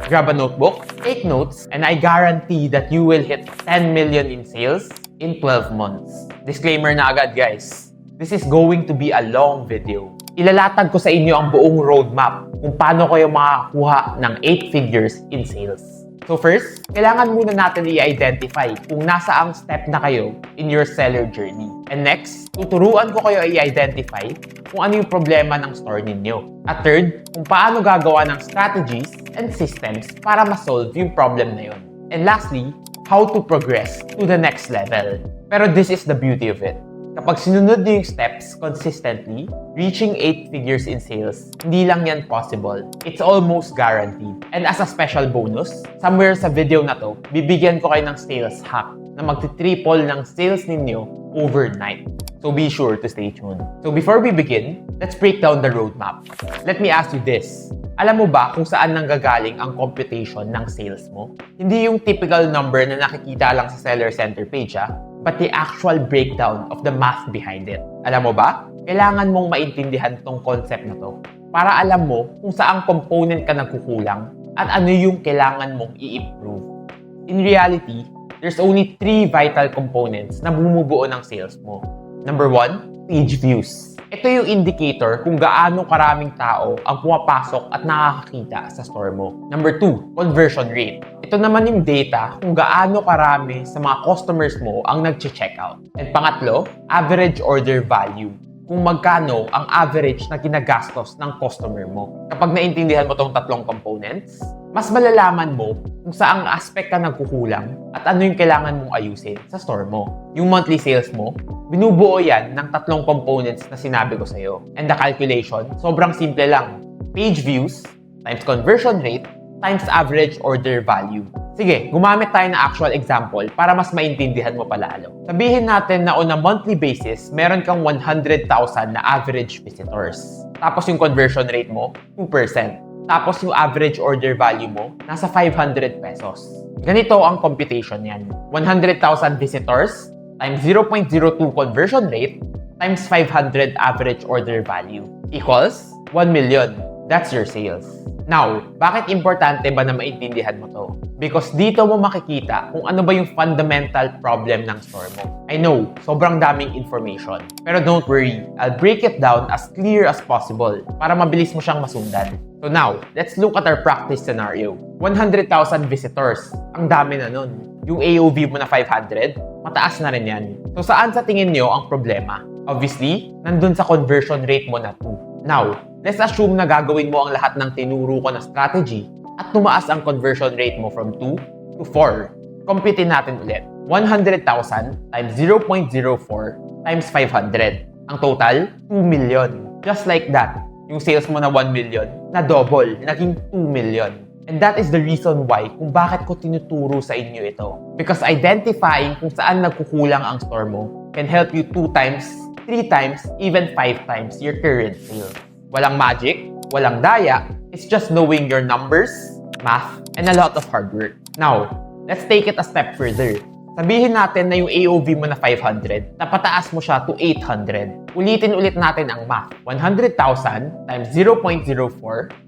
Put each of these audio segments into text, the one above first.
grab a notebook, take notes, and I guarantee that you will hit 10 million in sales in 12 months. Disclaimer na agad guys, this is going to be a long video. Ilalatag ko sa inyo ang buong roadmap kung paano kayo makakakuha ng 8 figures in sales. So first, kailangan muna natin i-identify kung nasaang step na kayo in your seller journey. And next, tuturuan ko kayo i-identify kung ano yung problema ng store ninyo. At third, kung paano gagawa ng strategies and systems para ma-solve yung problem na yun. And lastly, how to progress to the next level. Pero this is the beauty of it. Kapag sinunod niyo yung steps consistently, reaching 8 figures in sales, hindi lang yan possible. It's almost guaranteed. And as a special bonus, somewhere sa video na to, bibigyan ko kayo ng sales hack na magti-triple ng sales ninyo overnight. So be sure to stay tuned. So before we begin, let's break down the roadmap. Let me ask you this. Alam mo ba kung saan nanggagaling ang computation ng sales mo? Hindi yung typical number na nakikita lang sa Seller Center page, but the actual breakdown of the math behind it. Alam mo ba? Kailangan mong maintindihan tong concept na to para alam mo kung saang component ka nagkukulang at ano yung kailangan mong i-improve. In reality, there's only 3 vital components na bumubuo ng sales mo. Number 1, page views. Ito yung indicator kung gaano karaming tao ang pumapasok at nakakakita sa store mo. Number 2, conversion rate. Ito naman yung data kung gaano karami sa mga customers mo ang nag-checkout. And pangatlo, average order value. Kung magkano ang average na ginagastos ng customer mo. Kapag naintindihan mo tong tatlong components, mas malalaman mo kung saang aspect ka nagkukulang at ano yung kailangan mong ayusin sa store mo. Yung monthly sales mo, binubuo yan ng tatlong components na sinabi ko sa'yo. And the calculation, sobrang simple lang. Page views times conversion rate times average order value. Sige, gumamit tayo ng actual example para mas maintindihan mo palalo. Sabihin natin na on a monthly basis, meron kang 100,000 na average visitors. Tapos yung conversion rate mo, 2%. Tapos yung average order value mo, nasa 500 pesos. Ganito ang computation yan. 100,000 visitors times 0.02 conversion rate times 500 average order value equals 1 million. That's your sales. Now, bakit importante ba na maintindihan mo to? Because dito mo makikita kung ano ba yung fundamental problem ng store mo. I know, sobrang daming information. Pero don't worry, I'll break it down as clear as possible para mabilis mo siyang masundan. So now, let's look at our practice scenario. 100,000 visitors. Ang dami na nun. Yung AOV mo na 500, mataas na rin yan. So saan sa tingin nyo ang problema? Obviously, nandun sa conversion rate mo na 2. Now, let's assume na gagawin mo ang lahat ng tinuro ko na strategy at tumaas ang conversion rate mo from 2 to 4. Computein natin ulit. 100,000 times 0.04 times 500. Ang total, 2 million. Just like that, yung sales mo na 1 million, na double, naging 2 million. And that is the reason why kung bakit ko tinuturo sa inyo ito. Because identifying kung saan nagkukulang ang store mo can help you 2 times, 3 times, even 5 times your current sales. Walang magic, walang daya, it's just knowing your numbers, math, and a lot of hard work. Now, let's take it a step further. Sabihin natin na yung AOV mo na 500, napataas mo siya to 800. Ulitin ulit natin ang math. 100,000 times 0.04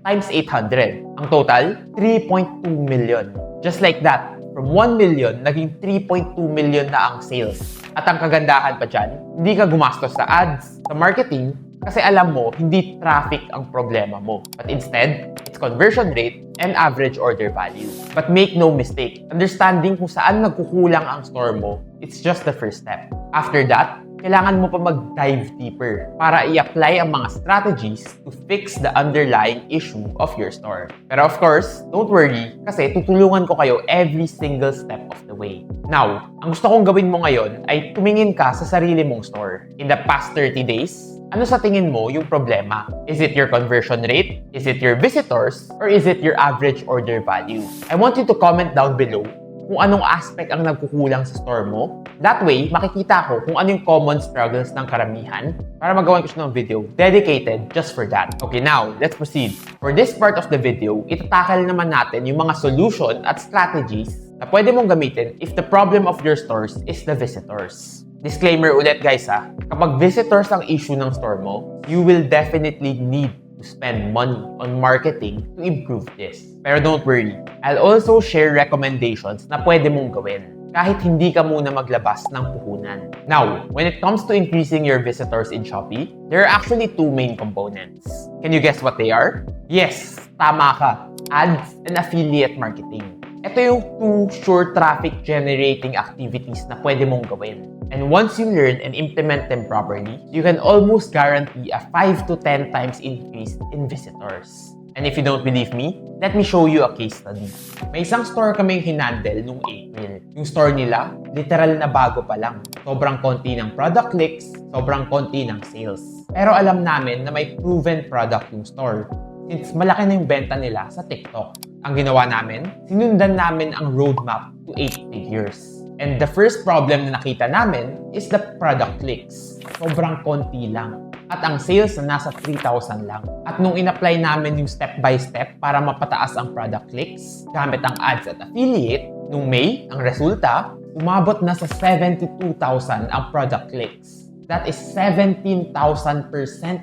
times 800. Ang total, 3.2 million. Just like that, from 1 million, naging 3.2 million na ang sales. At ang kagandahan pa dyan, hindi ka gumastos sa ads, sa marketing, kasi alam mo, hindi traffic ang problema mo. But instead, it's conversion rate and average order value. But make no mistake, understanding kung saan nagkukulang ang store mo, it's just the first step. After that, kailangan mo pa mag-dive deeper para i-apply ang mga strategies to fix the underlying issue of your store. Pero of course, don't worry kasi tutulungan ko kayo every single step of the way. Now, ang gusto kong gawin mo ngayon ay tumingin ka sa sarili mong store. In the past 30 days, ano sa tingin mo yung problema? Is it your conversion rate? Is it your visitors? Or is it your average order value? I want you to comment down below kung anong aspect ang nagkukulang sa store mo. That way, makikita ko kung ano yung common struggles ng karamihan para magawa ko siya ng video dedicated just for that. Okay, now, let's proceed. For this part of the video, itatakal naman natin yung mga solution at strategies na pwede mong gamitin if the problem of your stores is the visitors. Disclaimer ulit guys kapag visitors ang issue ng store mo, you will definitely need to spend money on marketing to improve this. Pero don't worry, I'll also share recommendations na pwede mong gawin kahit hindi ka muna maglabas ng puhunan. Now, when it comes to increasing your visitors in Shopee, there are actually two main components. Can you guess what they are? Yes, tama ka. Ads and affiliate marketing. Ito yung two sure traffic generating activities na pwede mong gawin. And once you learn and implement them properly, you can almost guarantee a 5 to 10 times increase in visitors. And if you don't believe me, let me show you a case study. May isang store kaming hinandle nung April. Yung store nila, literal na bago pa lang. Sobrang konti ng product clicks, sobrang konti ng sales. Pero alam namin na may proven product yung store since malaki na yung benta nila sa TikTok. Ang ginawa namin, sinundan namin ang roadmap to 8 figures. And the first problem na nakita namin is the product clicks. Sobrang konti lang. At ang sales na nasa 3,000 lang. At nung in-apply namin yung step-by-step para mapataas ang product clicks, gamit ang ads at affiliate, nung May, ang resulta, umabot na sa 72,000 ang product clicks. That is 17,000%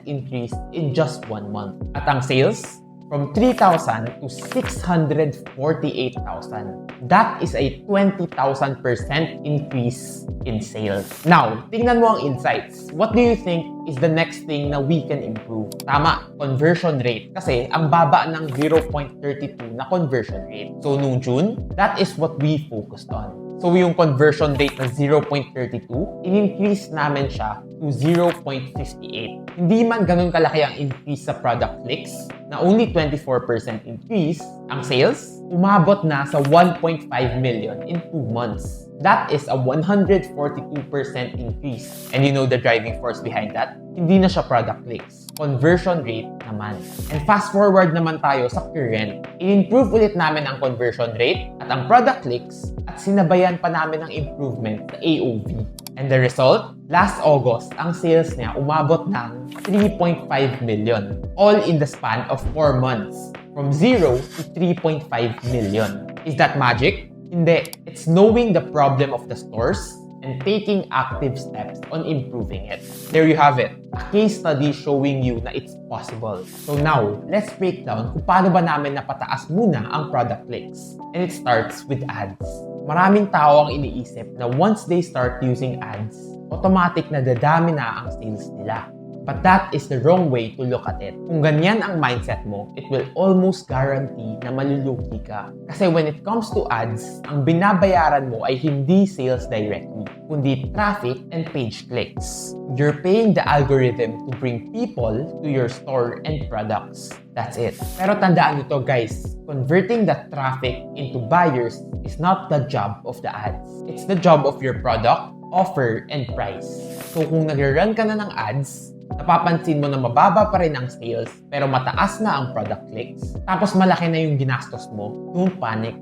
increase in just 1 month. At ang sales, from 3,000 to 648,000. That is a 20,000% increase in sales. Now, tingnan mo ang insights. What do you think is the next thing na we can improve? Tama, conversion rate. Kasi ang baba ng 0.32 na conversion rate. So, nung June, that is what we focused on. So, yung conversion rate na 0.32, in-increase namin siya to 0.58. Hindi man ganun kalaki ang increase sa product clicks, na only 24% increase, ang sales, umabot na sa 1.5 million in 2 months. That is a 142% increase. And you know the driving force behind that? Hindi na siya product clicks. Conversion rate naman. And fast forward naman tayo sa current. I-improve ulit namin ang conversion rate at ang product clicks at sinabayan pa namin ang improvement sa AOV. And the result? Last August, ang sales niya umabot ng 3.5 million. All in the span of 4 months. From 0 to 3.5 million. Is that magic? Hindi. It's knowing the problem of the stores and taking active steps on improving it. There you have it. A case study showing you na it's possible. So now, let's break down kung paano ba namin napataas muna ang product clicks. And it starts with ads. Maraming tao ang iniisip na once they start using ads, automatic na dadami na ang sales nila. But that is the wrong way to look at it. Kung ganyan ang mindset mo, it will almost guarantee na malulugi ka. Kasi when it comes to ads, ang binabayaran mo ay hindi sales directly, kundi traffic and page clicks. You're paying the algorithm to bring people to your store and products. That's it. Pero tandaan nyo to guys, converting the traffic into buyers is not the job of the ads. It's the job of your product, offer, and price. So kung nag-run ka na ng ads, napapansin mo na mababa pa rin ang sales pero mataas na ang product clicks, tapos malaki na yung ginastos mo, don't panic.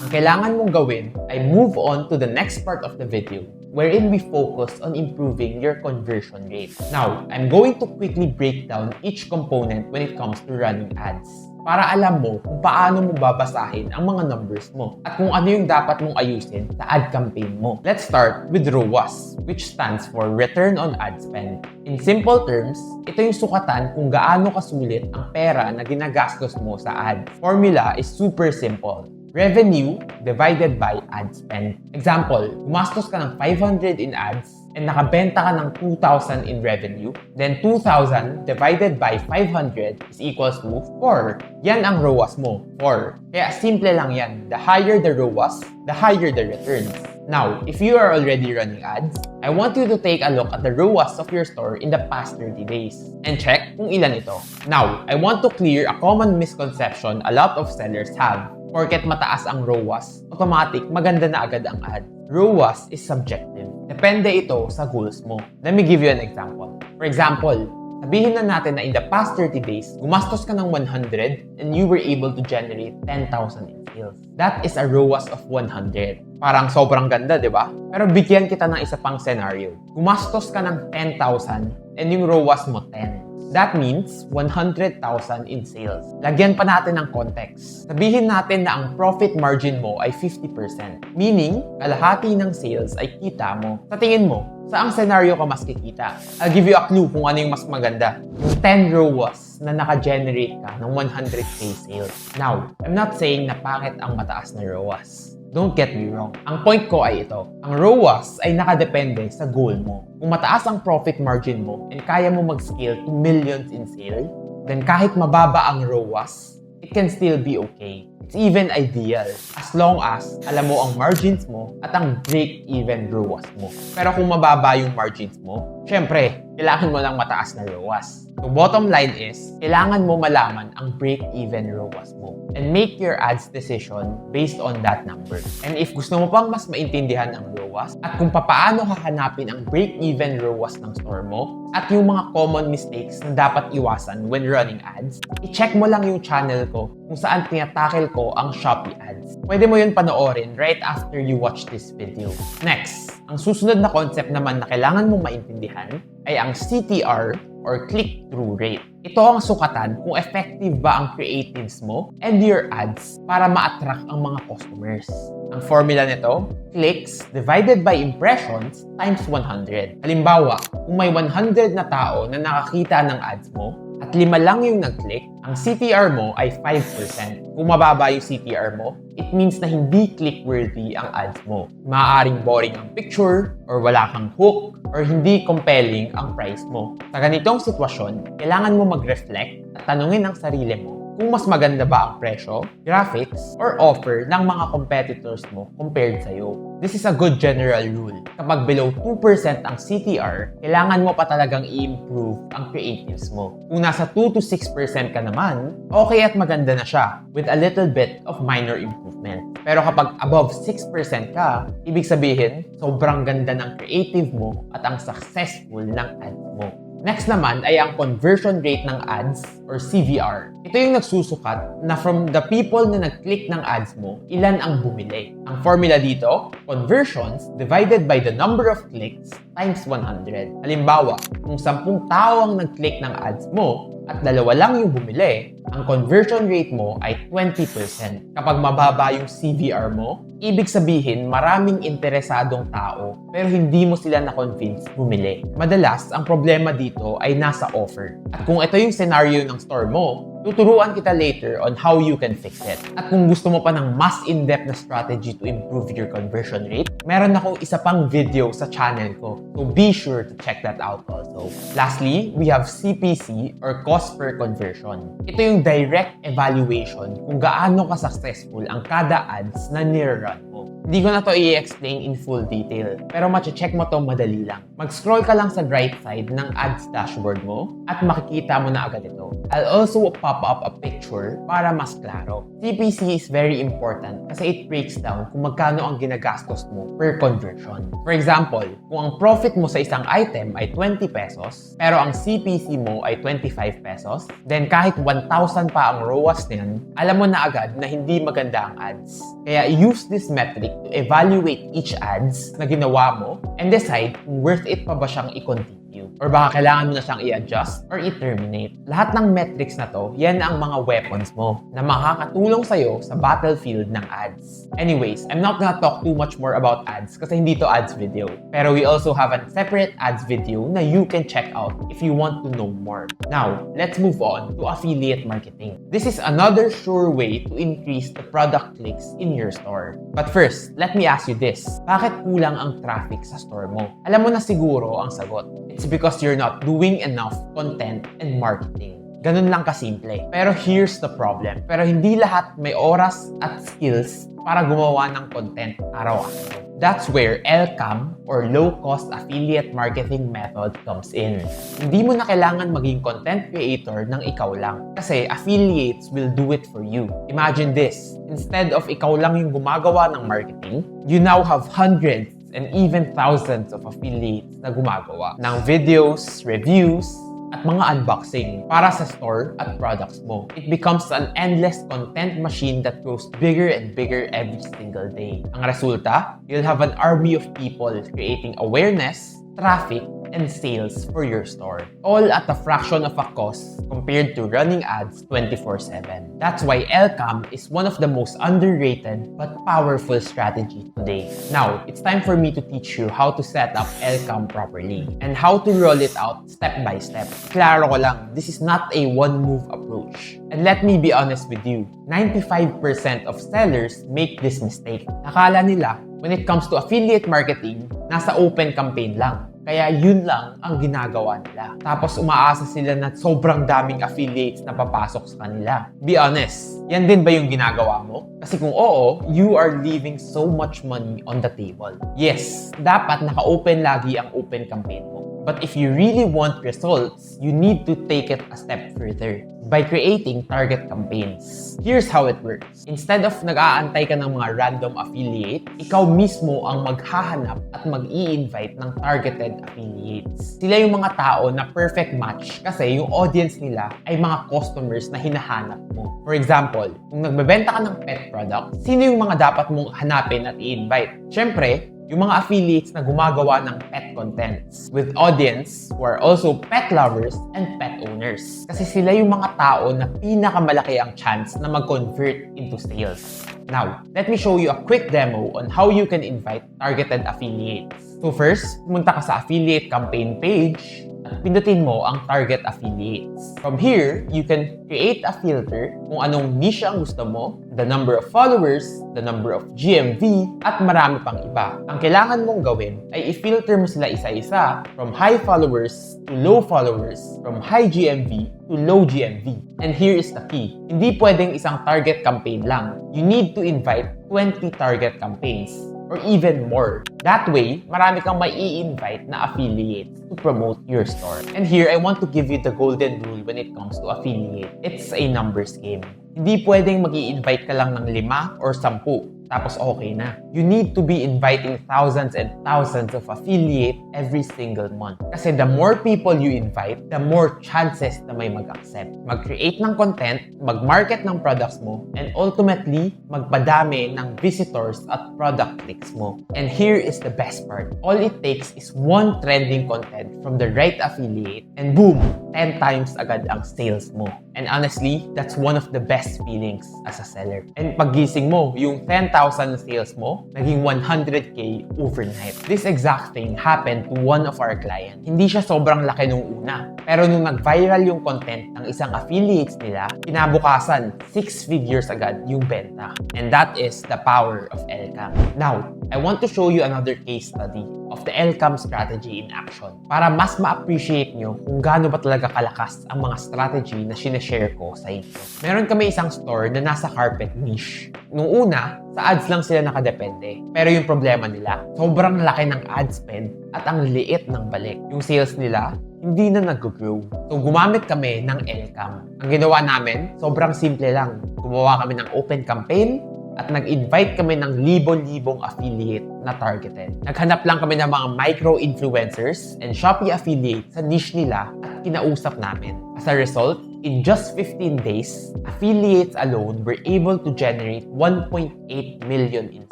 Ang kailangan mong gawin ay move on to the next part of the video wherein we focus on improving your conversion rate. Now, I'm going to quickly break down each component when it comes to running ads para alam mo kung paano mo babasahin ang mga numbers mo at kung ano yung dapat mong ayusin sa ad campaign mo. Let's start with ROAS, which stands for Return on Ad Spend. In simple terms, ito yung sukatan kung gaano kasulit ang pera na ginagastos mo sa ads. Formula is super simple. Revenue divided by ad spend. Example, gumastos ka ng 500 in ads and nakabenta ka ng 2,000 in revenue, then 2,000 divided by 500 is equals to 4. Yan ang ROAS mo, 4. Kaya simple lang yan. The higher the ROAS, the higher the returns. Now, if you are already running ads, I want you to take a look at the ROAS of your store in the past 30 days and check kung ilan ito. Now, I want to clear a common misconception a lot of sellers have. Porket mataas ang ROAS, automatic maganda na agad ang ad. ROAS is subjective. Depende ito sa goals mo. Let me give you an example. For example, sabihin na natin na in the past 30 days, gumastos ka ng 100 and you were able to generate 10,000 in sales. That is a ROAS of 100. Parang sobrang ganda, di ba? Pero bigyan kita ng isa pang scenario. Gumastos ka ng 10,000 and yung ROAS mo 10. That means 100,000 in sales. Lagyan pa natin ng context. Sabihin natin na ang profit margin mo ay 50%. Meaning, kalahati ng sales ay kita mo. Sa tingin mo, saang scenario ka mas kikita? I'll give you a clue kung ano yung mas maganda. Yung 10 ROAS na naka-generate ka ng 100k sales. Now, I'm not saying na pangit ang mataas na ROAS. Don't get me wrong. Ang point ko ay ito. Ang ROAS ay nakadepende sa goal mo. Kung mataas ang profit margin mo and kaya mo mag-scale to millions in sales, then kahit mababa ang ROAS, it can still be okay. It's even ideal as long as alam mo ang margins mo at ang break-even ROAS mo. Pero kung mababa yung margins mo, syempre, kailangan mo ng mataas na ROAS. So bottom line is, kailangan mo malaman ang break-even ROAS mo and make your ads decision based on that number. And if gusto mo pang mas maintindihan ang ROAS at kung paano hahanapin ang break-even ROAS ng store mo at yung mga common mistakes na dapat iwasan when running ads, i-check mo lang yung channel ko kung saan tinatackle ko ang Shopee ads. Pwede mo yun panoorin right after you watch this video. Next, ang susunod na concept naman na kailangan mong maintindihan ay ang CTR or click-through rate. Ito ang sukatan kung effective ba ang creatives mo and your ads para ma-attract ang mga customers. Ang formula nito, clicks divided by impressions times 100. Halimbawa, kung may 100 na tao na nakakita ng ads mo at 5 lang yung nag-click, ang CTR mo ay 5%. Kung mababa yung CTR mo, it means na hindi click-worthy ang ads mo. Maaaring boring ang picture, or wala kang hook, or hindi compelling ang price mo. Sa ganitong sitwasyon, kailangan mo mag-reflect at tanungin ang sarili mo kung mas maganda ba ang presyo, graphics, or offer ng mga competitors mo compared sa'yo. This is a good general rule. Kapag below 2% ang CTR, kailangan mo pa talagang i-improve ang creatives mo. Kung nasa 2 to 6% ka naman, okay at maganda na siya with a little bit of minor improvement. Pero kapag above 6% ka, ibig sabihin, sobrang ganda ng creative mo at ang successful ng ads mo. Next naman ay ang conversion rate ng ads or CVR. Ito yung nagsusukat na from the people na nag-click ng ads mo, ilan ang bumili. Ang formula dito, conversions divided by the number of clicks times 100. Halimbawa, kung 10 tao ang nag-click ng ads mo at 2 lang yung bumili, ang conversion rate mo ay 20%. Kapag mababa yung CVR mo, ibig sabihin maraming interesadong tao pero hindi mo sila na-convince bumili. Madalas, ang problema dito ay nasa offer. At kung ito yung scenario ng store mo, tuturuan kita later on how you can fix it. At kung gusto mo pa ng mas in-depth na strategy to improve your conversion rate, meron akong isa pang video sa channel ko. So be sure to check that out also. Lastly, we have CPC or cost per conversion. Ito yung direct evaluation kung gaano ka-successful ang kada ads na nirerun mo. Hindi ko na to i-explain in full detail, pero mache-check mo to madali lang. Mag-scroll ka lang sa right side ng ads dashboard mo at makikita mo na agad ito. I'll also pop up a picture para mas klaro. CPC is very important kasi it breaks down kung magkano ang ginagastos mo per conversion. For example, kung ang profit mo sa isang item ay 20 pesos, pero ang CPC mo ay 25 pesos, then kahit 1,000 pa ang ROAS niyan, alam mo na agad na hindi maganda ang ads. Kaya use this metric to evaluate each ads na ginawa mo and decide kung worth it pa ba siyang i-continue. Or baka kailangan mo na siyang i-adjust or i-terminate. Lahat ng metrics na to, yan ang mga weapons mo na makakatulong sa'yo sa battlefield ng ads. Anyways, I'm not gonna talk too much more about ads kasi hindi to ads video. Pero we also have a separate ads video na you can check out if you want to know more. Now, let's move on to affiliate marketing. This is another sure way to increase the product clicks in your store. But first, let me ask you this. Bakit kulang ang traffic sa store mo? Alam mo na siguro ang sagot. It's because you're not doing enough content and marketing. Ganun lang kasimple. Pero here's the problem. Pero hindi lahat may oras at skills para gumawa ng content araw-araw. That's where LCAM or low-cost affiliate marketing method comes in. Hindi mo na kailangan maging content creator ng ikaw lang. Kasi affiliates will do it for you. Imagine this. Instead of ikaw lang yung gumagawa ng marketing, you now have hundreds and even thousands of affiliates na gumagawa ng videos, reviews, at mga unboxing para sa store at products mo. It becomes an endless content machine that grows bigger and bigger every single day. Ang resulta, you'll have an army of people creating awareness, traffic, and sales for your store. All at a fraction of a cost compared to running ads 24/7. That's why Elcam is one of the most underrated but powerful strategy today. Now, it's time for me to teach you how to set up Elcam properly and how to roll it out step by step. Klaro ko lang, this is not a one-move approach. And let me be honest with you, 95% of sellers make this mistake. Akala nila, when it comes to affiliate marketing, nasa open campaign lang. Kaya yun lang ang ginagawa nila. Tapos umaasa sila na sobrang daming affiliates na papasok sa kanila. Be honest, yan din ba yung ginagawa mo? Kasi kung oo, you are leaving so much money on the table. Yes, dapat naka-open lagi ang open campaign mo. But if you really want results, you need to take it a step further by creating target campaigns. Here's how it works. Instead of nag-aantay ka ng mga random affiliate, ikaw mismo ang maghahanap at mag-i-invite ng targeted affiliates. Sila yung mga tao na perfect match kasi yung audience nila ay mga customers na hinahanap mo. For example, kung nagbebenta ka ng pet product, sino yung mga dapat mong hanapin at i-invite? Siyempre, yung mga affiliates na gumagawa ng pet contents with audience who are also pet lovers and pet owners. Kasi sila yung mga tao na pinakamalaki ang chance na mag-convert into sales. Now, let me show you a quick demo on how you can invite targeted affiliates. So first, pumunta ka sa affiliate campaign page at pindutin mo ang target affiliates. From here, you can create a filter kung anong niche ang gusto mo, the number of followers, the number of GMV, at marami pang iba. Ang kailangan mong gawin ay i-filter mo sila isa-isa from high followers to low followers, from high GMV to low GMV. And here is the key. Hindi pwedeng isang target campaign lang. You need to invite 20 target campaigns or even more. That way, marami kang mai-invite na affiliates to promote your store. And here, I want to give you the golden rule when it comes to affiliate. It's a numbers game. Hindi pwedeng mag-i-invite ka lang ng 5 or 10. Tapos okay na. You need to be inviting thousands and thousands of affiliate every single month. Kasi the more people you invite, the more chances na may mag-accept. Mag-create ng content, mag-market ng products mo, and ultimately, magpadami ng visitors at product clicks mo. And here is the best part. All it takes is one trending content from the right affiliate, and boom! 10 times agad ang sales mo. And honestly, that's one of the best feelings as a seller. And paggising mo, yung 10,000 sales mo, naging 100K overnight. This exact thing happened to one of our clients. Hindi siya sobrang laki nung una. Pero nung nag-viral yung content ng isang affiliates nila, kinabukasan, 6 figures agad yung benta. And that is the power of Elcam. Now, I want to show you another case study of the Elcam strategy in action para mas ma-appreciate nyo kung gaano ba talaga kalakas ang mga strategy na sinashare ko sa inyo. Meron kami isang store na nasa carpet niche. Nung una, sa ads lang sila nakadepende. Pero yung problema nila, sobrang laki ng ad spend at ang liit ng balik. Yung sales nila, hindi na nag-grow. So, gumamit kami ng Elcam. Ang ginawa namin, sobrang simple lang. Gumawa kami ng open campaign at nag-invite kami ng libo-libong affiliate na targeted. Naghanap lang kami ng mga micro-influencers and Shopee affiliate sa niche nila at kinausap namin. As a result, in just 15 days, affiliates alone were able to generate 1.8 million in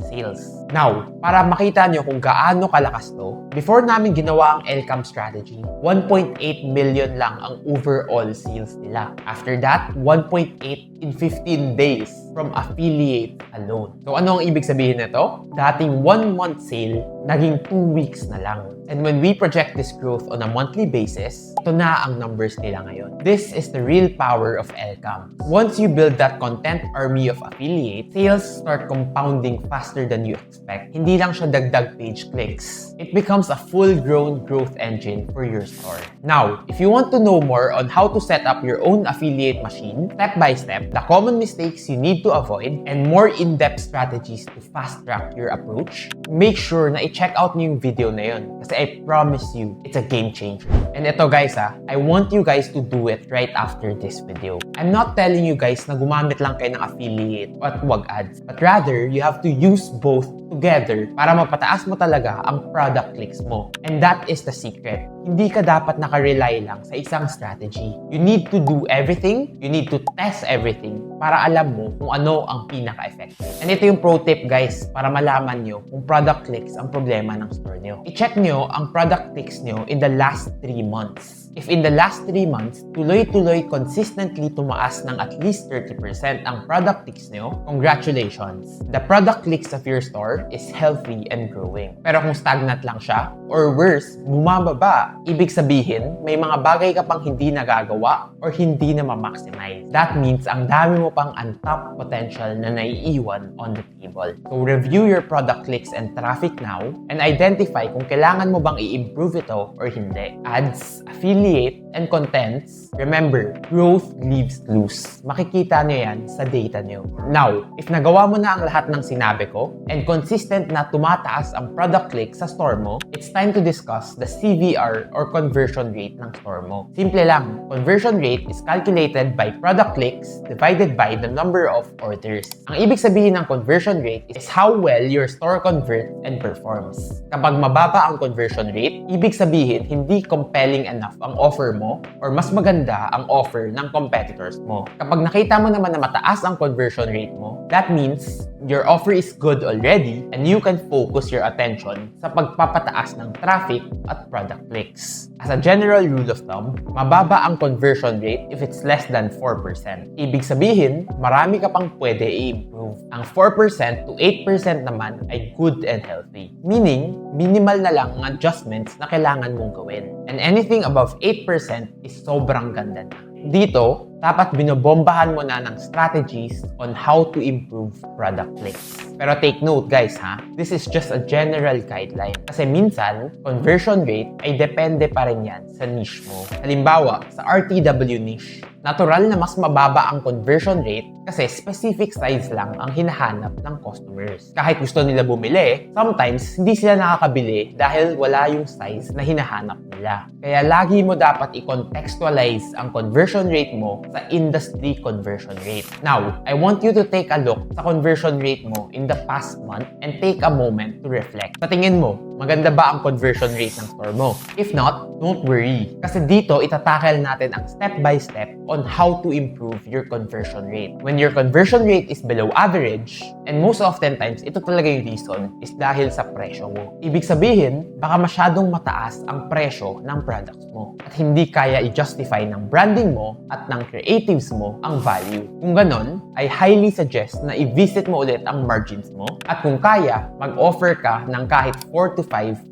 sales. Now, para makita nyo kung gaano kalakas to, before namin ginawa ang Elcam strategy, 1.8 million lang ang overall sales nila. After that, 1.8 in 15 days from affiliate alone. So ano ang ibig sabihin nito? Dating 1 month sale, naging 2 weeks na lang. And when we project this growth on a monthly basis, ito na ang numbers nila ngayon. This is the real power of Elcam. Once you build that content army of affiliates, sales start compounding faster than you expect. Hindi lang siya dagdag page clicks. It becomes a full-grown growth engine for your store. Now, if you want to know more on how to set up your own affiliate machine, step by step, the common mistakes you need to avoid, and more in-depth strategies to fast-track your approach, make sure na i-check out niyo yung video na yun. Kasi I promise you, it's a game changer. And ito guys I want you guys to do it right after this video. I'm not telling you guys na gumamit lang kayo ng affiliate at wag ads. But rather, you have to use both together para mapataas mo talaga ang product clicks mo. And that is the secret. Hindi ka dapat nakarely lang sa isang strategy. You need to do everything, you need to test everything, para alam mo kung ano ang pinaka-effective. And ito yung pro tip guys, para malaman nyo kung product clicks ang problema ng store nyo. I-check nyo ang product clicks nyo in the last 3 months. If in the last 3 months, tuloy-tuloy consistently tumaas ng at least 30% ang product clicks nyo, congratulations! The product clicks of your store is healthy and growing. Pero kung stagnant lang siya, or worse, bumababa, ibig sabihin, may mga bagay ka pang hindi nagagawa or hindi na ma-maximize. That means ang dami mo pang untapped potential na naiiwan on the table. So review your product clicks and traffic now and identify kung kailangan mo bang i-improve ito or hindi. Ads, affiliate, and contents, remember, growth leaves clues. Makikita nyo yan sa data nyo. Now, if nagawa mo na ang lahat ng sinabi ko and consistent na tumataas ang product click sa store mo, it's time to discuss the CVR or conversion rate ng store mo. Simple lang, conversion rate is calculated by product clicks divided by the number of orders. Ang ibig sabihin ng conversion rate is how well your store converts and performs. Kapag mababa ang conversion rate, ibig sabihin hindi compelling enough ang offer mo or mas maganda ang offer ng competitors mo. Kapag nakita mo naman na mataas ang conversion rate mo, that means your offer is good already and you can focus your attention sa pagpapataas ng traffic at product clicks. As a general rule of thumb, mababa ang conversion rate if it's less than 4%. Ibig sabihin, marami ka pang pwede i-improve. Ang 4% to 8% naman ay good and healthy. Meaning, minimal na lang ang adjustments na kailangan mong gawin. And anything above 8% is sobrang ganda na. Dito, dapat binobombahan mo na ng strategies on how to improve product clicks. Pero take note guys ha, this is just a general guideline. Kasi minsan, conversion rate ay depende pa rin yan sa niche mo. Halimbawa, sa RTW niche, natural na mas mababa ang conversion rate kasi specific size lang ang hinahanap ng customers. Kahit gusto nila bumili, sometimes hindi sila nakakabili dahil wala yung size na hinahanap nila. Kaya lagi mo dapat i-contextualize ang conversion rate mo sa industry conversion rate. Now, I want you to take a look sa conversion rate mo in the past month and take a moment to reflect. Sa tingin mo, maganda ba ang conversion rate ng store mo? If not, don't worry. Kasi dito, itatackle natin ang step-by-step on how to improve your conversion rate. When your conversion rate is below average, and most often times, ito talaga yung reason, is dahil sa presyo mo. Ibig sabihin, baka masyadong mataas ang presyo ng products mo at hindi kaya i-justify ng branding mo at ng creatives mo ang value. Kung ganon, I highly suggest na i-visit mo ulit ang margins mo at kung kaya, mag-offer ka ng kahit 4 to 5%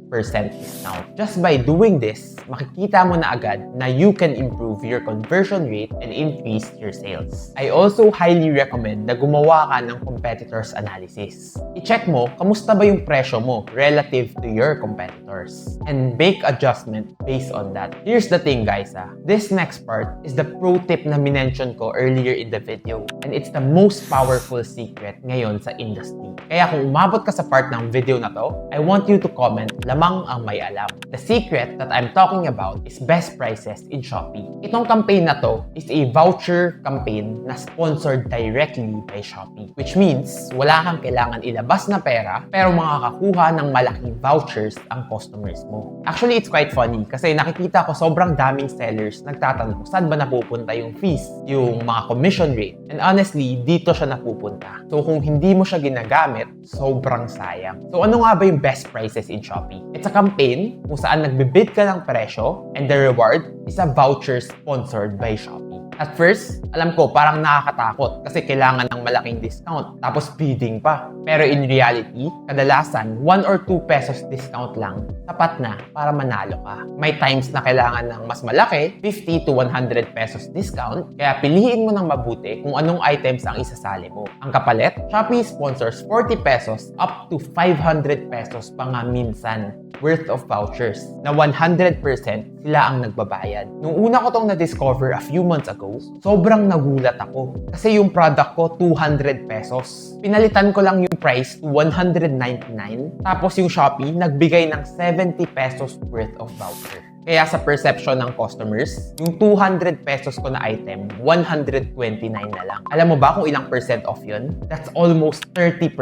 discount. Just by doing this, makikita mo na agad na you can improve your conversion rate and increase your sales. I also highly recommend na gumawa ka ng competitors analysis. I-check mo, kamusta ba yung presyo mo relative to your competitors? And make adjustment based on that. Here's the thing guys this next part is the pro tip na minention ko earlier in the video. And it's the most powerful secret ngayon sa industry. Kaya kung umabot ka sa part ng video na to, I want you to comment lamang ang may alam. The secret that I'm talking about is best prices in Shopee. Itong campaign na to is a voucher campaign na sponsored directly by Shopee. Which means, wala kang kailangan ilabas na pera, pero makakakuha ng malaking vouchers ang customers mo. Actually, it's quite funny kasi nakikita ko sobrang daming sellers nagtatanong saan ba napupunta yung fees, yung mga commission rate. And honestly, dito siya napupunta. So kung hindi mo siya ginagamit, sobrang sayang. So ano nga ba yung best prices in Shopee? It's a campaign kung saan nagbibid ka ng presyo and the reward is a voucher sponsored by Shopee. At first, alam ko parang nakakatakot kasi kailangan ng malaking discount tapos bidding pa. Pero in reality, kadalasan 1 or 2 pesos discount lang sapat na para manalo ka. May times na kailangan ng mas malaki, 50 to 100 pesos discount, kaya piliin mo ng mabuti kung anong items ang isasali mo. Ang kapalit, Shopee sponsors 40 pesos up to 500 pesos pa nga minsan worth of vouchers na 100% sila ang nagbabayad. Nung una ko tong na-discover a few months ago, sobrang nagulat ako. Kasi yung product ko, 200 pesos. Pinalitan ko lang yung price to 199. Tapos yung Shopee, nagbigay ng 70 pesos worth of voucher. Kaya sa perception ng customers, yung 200 pesos ko na item, 129 na lang. Alam mo ba kung ilang percent off yun? That's almost 30%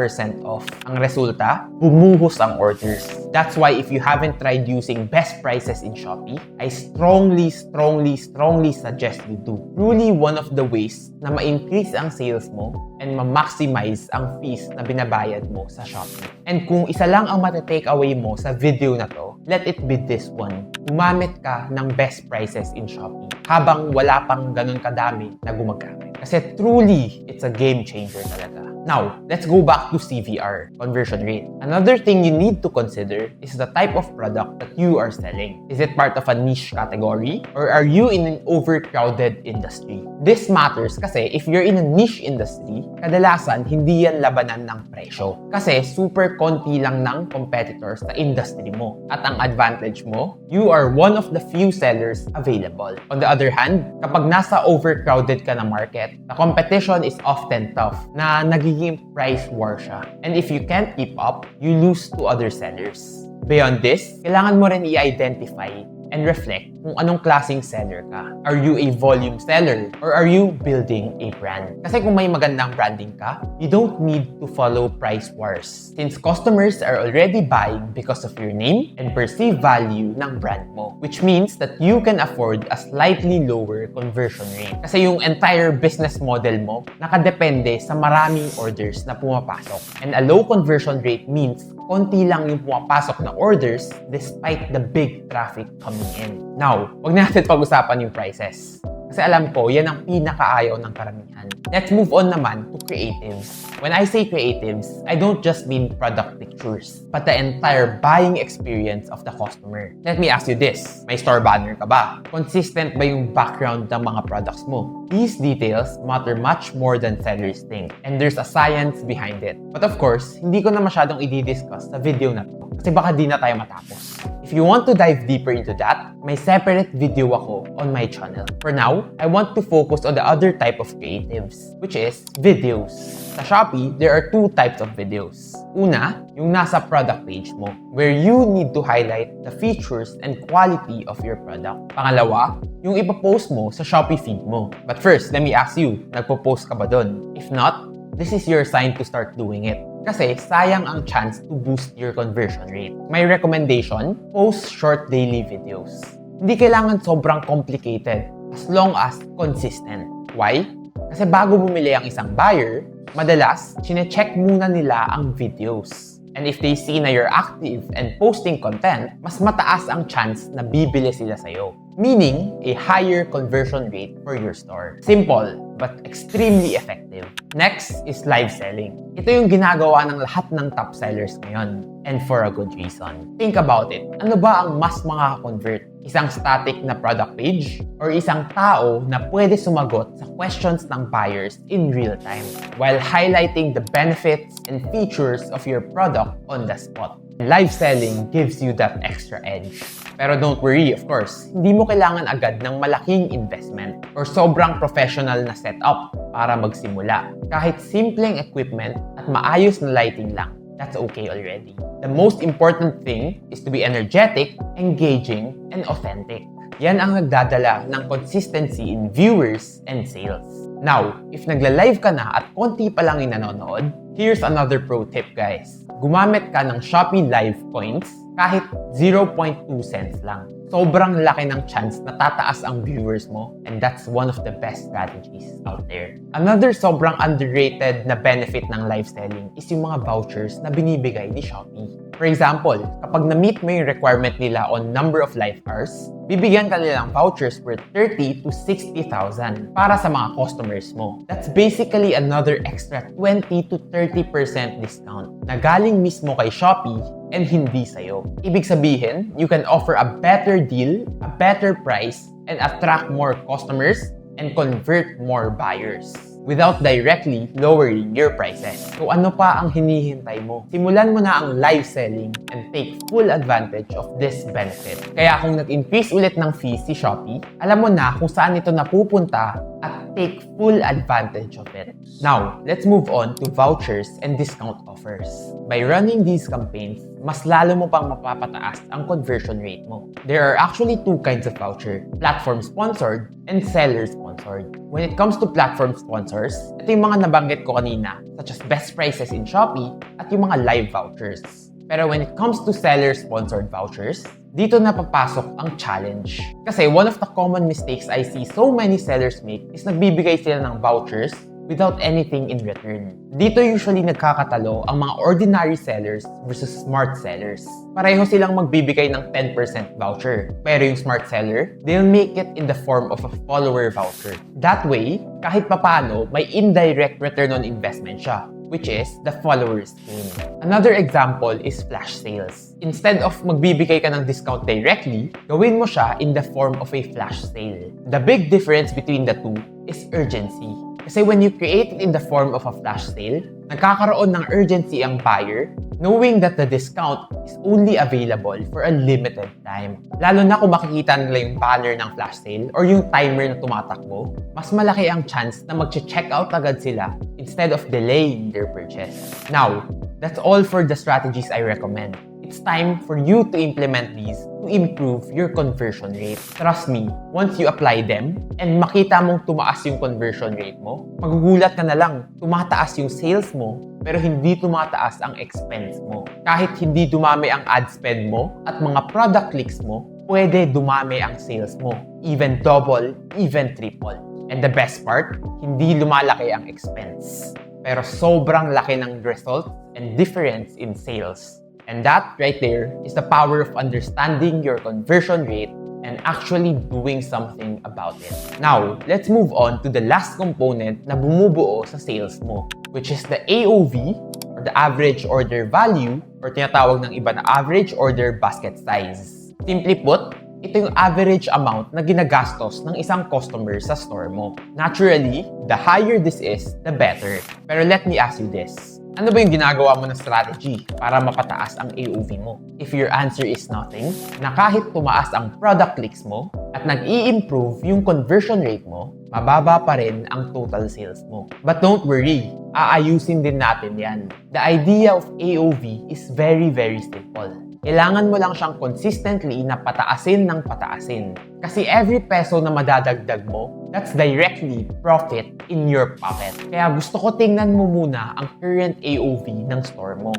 off. Ang resulta, bumuhos ang orders. That's why if you haven't tried using best prices in Shopee, I strongly suggest you do. Truly one of the ways na ma-increase ang sales mo and ma-maximize ang fees na binabayad mo sa Shopee. And kung isa lang ang mati-take away mo sa video na to, let it be this one. Gumamit ka ng best prices in Shopee habang wala pang ganun kadami na gumagamit. Kasi truly, it's a game changer talaga. Now, let's go back to CVR, conversion rate. Another thing you need to consider is the type of product that you are selling. Is it part of a niche category? Or are you in an overcrowded industry? This matters kasi if you're in a niche industry, kadalasan hindi yan labanan ng presyo. Kasi super konti lang ng competitors sa industry mo. At ang advantage mo, you are one of the few sellers available. On the other hand, kapag nasa overcrowded ka na market, the competition is often tough na nagiging price war siya. And if you can't keep up, you lose to other sellers. Beyond this, kailangan mo rin i-identify and reflect kung anong klaseng seller ka. Are you a volume seller or are you building a brand? Kasi kung may magandang branding ka, you don't need to follow price wars. Since customers are already buying because of your name and perceived value ng brand mo, which means that you can afford a slightly lower conversion rate. Kasi yung entire business model mo nakadepende sa maraming orders na pumapasok. And a low conversion rate means konti lang yung pumapasok na orders despite the big traffic coming in. Now, wag natin pag-usapan yung prices. Kasi alam ko, yan ang pinakaayaw ng karamihan. Let's move on naman to creatives. When I say creatives, I don't just mean product pictures, but the entire buying experience of the customer. Let me ask you this, may store banner ka ba? Consistent ba yung background ng mga products mo? These details matter much more than sellers think, and there's a science behind it. But of course, hindi ko na masyadong i-discuss sa video na to, kasi baka di na tayo matapos. If you want to dive deeper into that, may separate video ako on my channel. For now, I want to focus on the other type of creatives, which is videos. Sa Shopee, there are two types of videos. Una, yung nasa product page mo, where you need to highlight the features and quality of your product. Pangalawa, yung ipopost mo sa Shopee feed mo. But first, let me ask you, nagpo-post ka ba dun? If not, this is your sign to start doing it. Kasi sayang ang chance to boost your conversion rate. My recommendation, post short daily videos. Hindi kailangan sobrang complicated as long as consistent. Why? Kasi bago bumili ang isang buyer, madalas, chine-check muna nila ang videos. And if they see na you're active and posting content, mas mataas ang chance na bibili sila sa'yo. Meaning, a higher conversion rate for your store. Simple, but extremely effective. Next is live selling. Ito yung ginagawa ng lahat ng top sellers ngayon. And for a good reason. Think about it. Ano ba ang mas makaka-convert? Isang static na product page? Or isang tao na pwede sumagot sa questions ng buyers in real time while highlighting the benefits and features of your product on the spot? Live selling gives you that extra edge. Pero don't worry, of course, hindi mo kailangan agad ng malaking investment or sobrang professional na setup para magsimula. Kahit simpleng equipment at maayos na lighting lang, that's okay already. The most important thing is to be energetic, engaging, and authentic. Yan ang nagdadala ng consistency in viewers and sales. Now, if nagla-live ka na at konti pa lang yung nanonood, here's another pro tip, guys. Gumamit ka ng Shopee Live Points kahit 0.2 cents lang. Sobrang laki ng chance na tataas ang viewers mo, and that's one of the best strategies out there. Another sobrang underrated na benefit ng live selling is yung mga vouchers na binibigay ni Shopee. For example, kapag na-meet mo yung requirement nila on number of live hours, bibigyan ka nilang vouchers worth 30 to 60,000 para sa mga customers mo. That's basically another extra 20 to 30% discount na galing mismo kay Shopee and hindi sa'yo. Ibig sabihin, you can offer a better deal, a better price, and attract more customers and convert more buyers. without directly lowering your prices. So ano pa ang hinihintay mo? Simulan mo na ang live selling and take full advantage of this benefit. Kaya kung nag-increase ulit ng fees si Shopee, alam mo na kung saan ito napupunta at take full advantage of it. Now, let's move on to vouchers and discount offers. By running these campaigns, mas lalo mo pang mapapataas ang conversion rate mo. There are actually two kinds of voucher, platform-sponsored and seller-sponsored. When it comes to platform-sponsors, ito yung mga nabanggit ko kanina, such as best prices in Shopee at yung mga live vouchers. Pero when it comes to seller-sponsored vouchers, dito na papasok ang challenge. Kasi one of the common mistakes I see so many sellers make is nagbibigay sila ng vouchers without anything in return. Dito usually nagkakatalo ang mga ordinary sellers versus smart sellers. Pareho silang magbibigay ng 10% voucher. Pero yung smart seller, they'll make it in the form of a follower voucher. That way, kahit papano, may indirect return on investment siya, which is the followers gain. Another example is flash sales. Instead of magbibigay ka ng discount directly, gawin mo siya in the form of a flash sale. The big difference between the two is urgency. Kasi when you create it in the form of a flash sale, nagkakaroon ng urgency ang buyer knowing that the discount is only available for a limited time. Lalo na kung makikita nila yung banner ng flash sale or yung timer na tumatakbo, mas malaki ang chance na mag-check out agad sila instead of delaying their purchase. Now, that's all for the strategies I recommend. It's time for you to implement these to improve your conversion rate. Trust me, once you apply them and makita mong tumaas yung conversion rate mo, magugulat ka na lang, tumataas yung sales mo pero hindi tumataas ang expense mo. Kahit hindi dumami ang ad spend mo at mga product clicks mo, pwede dumami ang sales mo. Even double, even triple. And the best part, hindi lumalaki ang expense. Pero sobrang laki ng results and difference in sales. And that right there is the power of understanding your conversion rate and actually doing something about it. Now, let's move on to the last component na bumubuo sa sales mo, which is the AOV or the average order value or tinatawag ng iba na average order basket size. Simply put, ito yung average amount na ginagastos ng isang customer sa store mo. Naturally, the higher this is, the better. Pero let me ask you this. Ano ba yung ginagawa mo na strategy para mapataas ang AOV mo? If your answer is nothing, na kahit tumaas ang product clicks mo at nag-i-improve yung conversion rate mo, mababa pa rin ang total sales mo. But don't worry, aayusin din natin yan. The idea of AOV is very, very simple. Kailangan mo lang siyang consistently na pataasin ng pataasin. Kasi every peso na madadagdag mo, that's directly profit in your pocket. Kaya gusto ko tingnan mo muna ang current AOV ng store mo.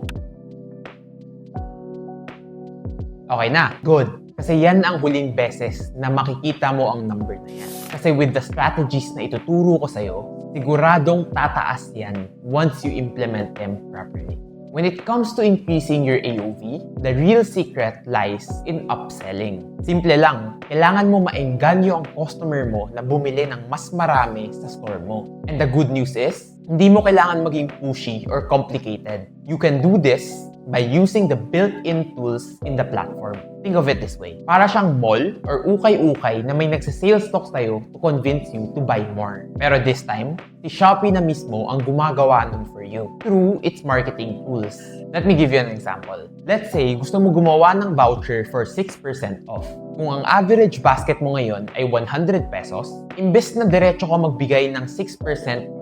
Okay na, good. Kasi yan ang huling beses na makikita mo ang number na yan. Kasi with the strategies na ituturo ko sa'yo, siguradong tataas yan once you implement them properly. When it comes to increasing your AOV, the real secret lies in upselling. Simple lang, kailangan mo maengganyo ang customer mo na bumili ng mas marami sa store mo. And the good news is, hindi mo kailangan maging pushy or complicated. You can do this by using the built-in tools in the platform. Think of it this way. Para siyang mall or ukay-ukay na may nagsa-sales talk sa'yo to convince you to buy more. Pero this time, si Shopee na mismo ang gumagawa nun for you through its marketing tools. Let me give you an example. Let's say, gusto mo gumawa ng voucher for 6% off. Kung ang average basket mo ngayon ay 100 pesos, imbes na diretso ka magbigay ng 6%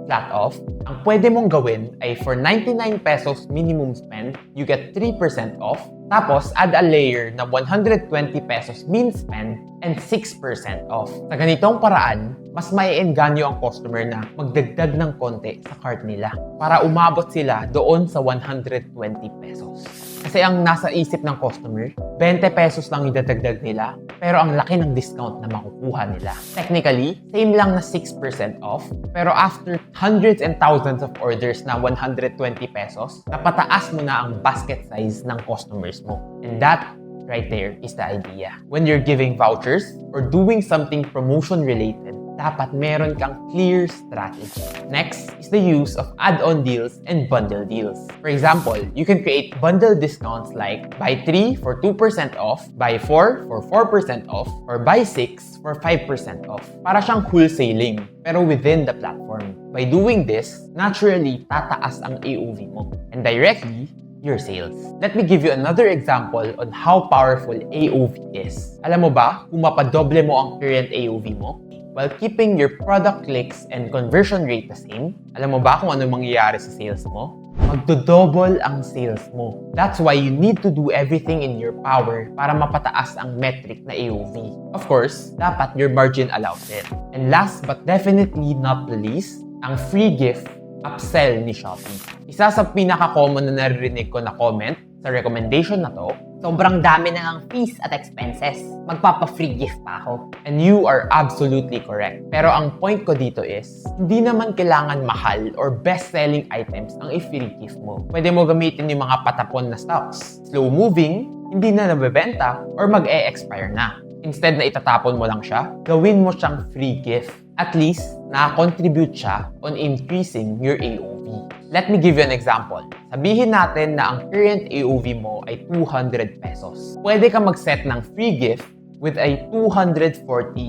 flat off, ang pwede mong gawin ay for 99 pesos minimum spend, you get 3% off. Tapos, add a layer na 120 pesos min spend and 6% off. Sa ganitong paraan, mas maiengganyo ang customer na magdagdag ng konti sa cart nila para umabot sila doon sa 120 pesos. Kasi ang nasa isip ng customer, 20 pesos lang idadagdag nila, pero ang laki ng discount na makukuha nila. Technically, same lang na 6% off, pero after hundreds and thousands of orders na 120 pesos, napataas mo na ang basket size ng customers mo. And that right there is the idea. When you're giving vouchers or doing something promotion related, dapat meron kang clear strategy. Next is the use of add-on deals and bundle deals. For example, you can create bundle discounts like buy 3 for 2% off, buy 4 for 4% off, or buy 6 for 5% off. Para siyang wholesaling, pero within the platform. By doing this, naturally, tataas ang AOV mo. And directly, your sales. Let me give you another example on how powerful AOV is. Alam mo ba kung mapadoble mo ang current AOV mo while keeping your product clicks and conversion rate the same? Alam mo ba kung ano mangyayari sa sales mo? Magdodouble ang sales mo. That's why you need to do everything in your power para mapataas ang metric na AOV. Of course, dapat your margin allows it. And last but definitely not the least, ang free gift upsell ni Shopee. Isa sa pinaka-common na naririnig ko na comment sa recommendation na to, sobrang dami na ng fees at expenses. Magpapa-free gift pa ako. and you are absolutely correct. Pero ang point ko dito is, hindi naman kailangan mahal or best-selling items ang i-free gift mo. Pwede mo gamitin yung mga patapon na stocks, slow-moving, hindi na nabebenta, or mag-e-expire na. Instead na itatapon mo lang siya, gawin mo siyang free gift. At least, na-contribute siya on increasing your AOV. Let me give you an example. Sabihin natin na ang current AOV mo ay 200 pesos. Pwede ka mag-set ng free gift with a 240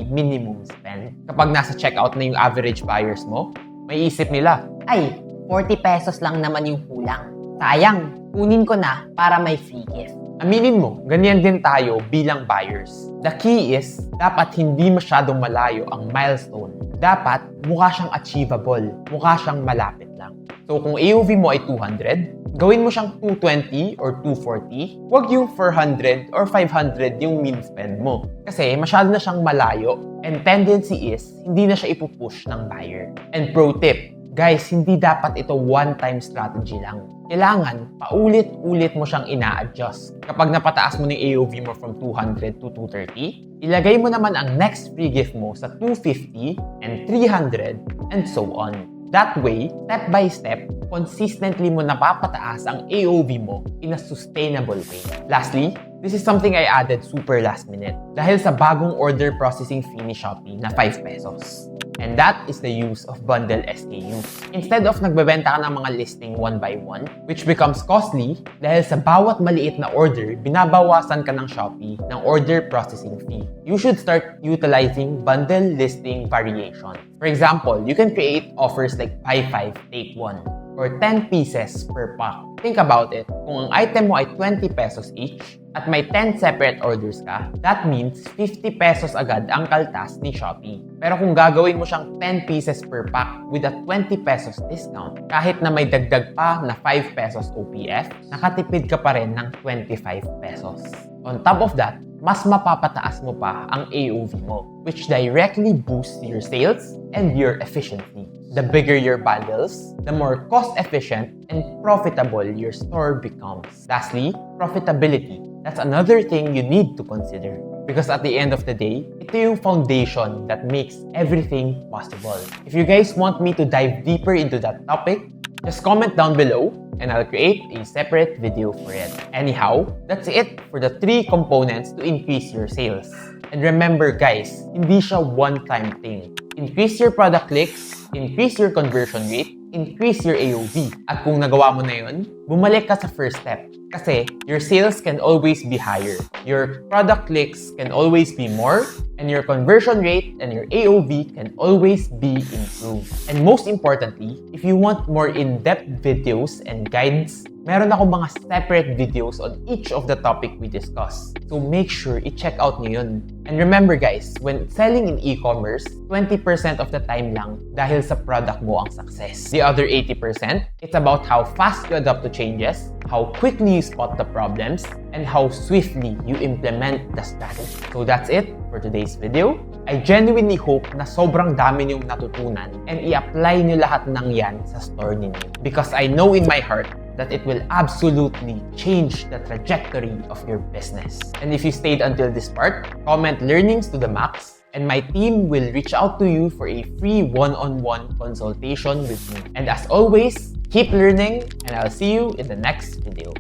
minimum spend. Kapag nasa checkout na yung average buyers mo, may isip nila, Ay, 40 pesos lang naman yung kulang. Sayang, kunin ko na para may free gift. aminin mo, ganyan din tayo bilang buyers. The key is, dapat hindi masyadong malayo ang milestone. Dapat mukha siyang achievable, mukha siyang malapit lang. So kung AOV mo ay 200, gawin mo siyang 220 or 240, huwag yung 400 or 500 yung min spend mo. Kasi masyado na siyang malayo and tendency is, hindi na siya ipupush ng buyer. And pro tip, guys, hindi dapat ito one-time strategy lang. Kailangan, paulit-ulit mo siyang ina-adjust. Kapag napataas mo ng AOV mo from 200 to 230, ilagay mo naman ang next free gift mo sa 250 and 300 and so on. That way, step by step, consistently mo napapataas ang AOV mo in a sustainable way. Lastly, this is something I added super last minute dahil sa bagong order processing fee ni Shopee na 5 pesos. And that is the use of bundle SKUs. Instead of nagbebenta ka ng mga listing one by one, which becomes costly dahil sa bawat maliit na order, binabawasan ka ng Shopee ng order processing fee. You should start utilizing bundle listing variation. For example, you can create offers like buy 5, take 1 or 10 pieces per pack. Think about it. Kung ang item mo ay 20 pesos each at may 10 separate orders ka, that means 50 pesos agad ang kaltas ni Shopee. Pero kung gagawin mo siyang 10 pieces per pack with a 20 pesos discount, kahit na may dagdag pa na 5 pesos OPF, nakatipid ka pa rin ng 25 pesos. On top of that, mas mapapataas mo pa ang AOV mo, which directly boosts your sales and your efficiency. The bigger your bundles, the more cost-efficient and profitable your store becomes. Lastly, profitability. That's another thing you need to consider. Because at the end of the day, ito yung foundation that makes everything possible. If you guys want me to dive deeper into that topic, just comment down below and I'll create a separate video for it. Anyhow, that's it for the 3 components to increase your sales. And remember guys, hindi siya one-time thing. Increase your product clicks, increase your conversion rate, increase your AOV. At kung nagawa mo na yun, bumalik ka sa first step. Kasi your sales can always be higher. Your product clicks can always be more. And your conversion rate and your AOV can always be improved. And most importantly, if you want more in-depth videos and guides, meron ako mga separate videos on each of the topic we discuss. So make sure i-check out nyo yun. And remember guys, when selling in e-commerce, 20% of the time lang dahil sa product mo ang success. The other 80%, it's about how fast you adapt to changes, how quickly you spot the problems, and how swiftly you implement the strategy. So that's it for today's video. I genuinely hope na sobrang dami niyong natutunan and i-apply niyo lahat ng yan sa store ninyo. Because I know in my heart that it will absolutely change the trajectory of your business. And if you stayed until this part, comment learnings to the max and my team will reach out to you for a free one-on-one consultation with me. And as always, keep learning and I'll see you in the next video.